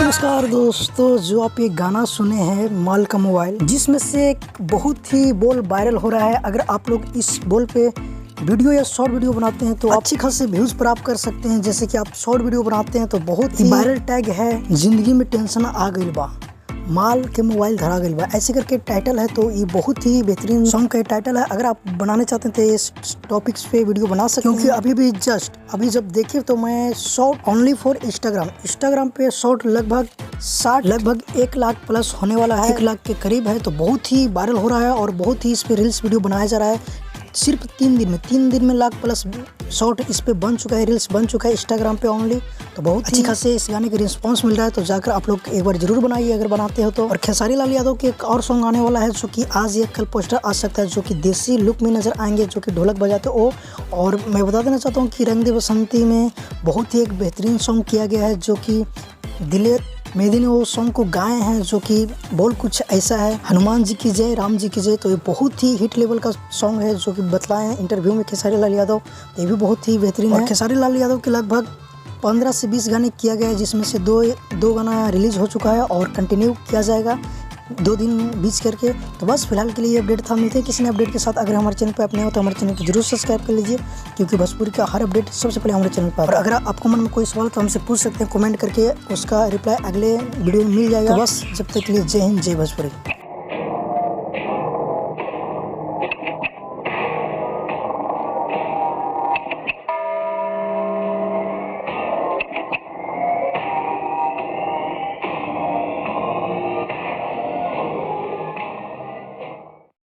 नमस्कार दोस्तों, जो आप ये गाना सुने हैं माल का मोबाइल, जिसमें से एक बहुत ही बोल वायरल हो रहा है। अगर आप लोग इस बोल पे वीडियो या शॉर्ट वीडियो बनाते हैं तो अच्छी खासी व्यूज प्राप्त कर सकते हैं। जैसे कि आप शॉर्ट वीडियो बनाते हैं तो बहुत ही वायरल टैग है, जिंदगी में टेंशन आ गई बा, माल के मोबाइल धरा गई बा, ऐसे करके टाइटल है। तो ये बहुत ही बेहतरीन सॉन्ग का टाइटल है। अगर आप बनाने चाहते हैं तो इस टॉपिक्स पे वीडियो बना सकते हैं। क्योंकि अभी जब देखिए तो मैं शॉर्ट ओनली फॉर इंस्टाग्राम पे शॉर्ट लगभग 1 लाख प्लस होने वाला है, 1 लाख के करीब है। तो बहुत ही वायरल हो रहा है और बहुत ही इस पे रील्स वीडियो बनाया जा रहा है। सिर्फ 3 दिन में लाख प्लस शॉर्ट इस पे बन चुका है, रील्स बन चुका है इंस्टाग्राम पे ओनली। तो बहुत अच्छी खासे इस गाने के रिस्पांस मिल रहा है। तो जाकर आप लोग एक बार जरूर बनाइए अगर बनाते हो तो। और खेसारी लाल यादव के एक और सॉन्ग आने वाला है जो कि आज या कल पोस्टर आ सकता है, जो कि देसी लुक में नजर आएंगे, जो कि ढोलक बजाते हो। और मैं बता देना चाहता हूँ कि रंग दे बसंती में बहुत ही एक बेहतरीन सॉन्ग किया गया है, जो कि दिलेर मेहदी ने वो सॉन्ग को गाए हैं, जो कि बोल कुछ ऐसा है, हनुमान जी की जय, राम जी की जय। तो ये बहुत ही हिट लेवल का सॉन्ग है, जो कि बतलाए हैं इंटरव्यू में खेसारी लाल यादव। ये भी बहुत ही बेहतरीन है। खेसारी लाल यादव के लगभग 15 से 20 गाने किया गया है, जिसमें से दो गाना रिलीज हो चुका है और कंटिन्यू किया जाएगा 2 दिन बीच करके। तो बस फिलहाल के लिए ये अपडेट था। मिलते हैं किसी ने अपडेट के साथ। अगर हमारे चैनल पे अपने हो तो हमारे चैनल को जरूर सब्सक्राइब कर लीजिए, क्योंकि भोजपुरी का हर अपडेट सबसे पहले हमारे चैनल पर। और अगर आपको मन में कोई सवाल तो हमसे पूछ सकते हैं कमेंट करके, उसका रिप्लाई अगले वीडियो में मिल जाएगा। तो बस जब तक के लिए जय हिंद, जय भोजपुरी।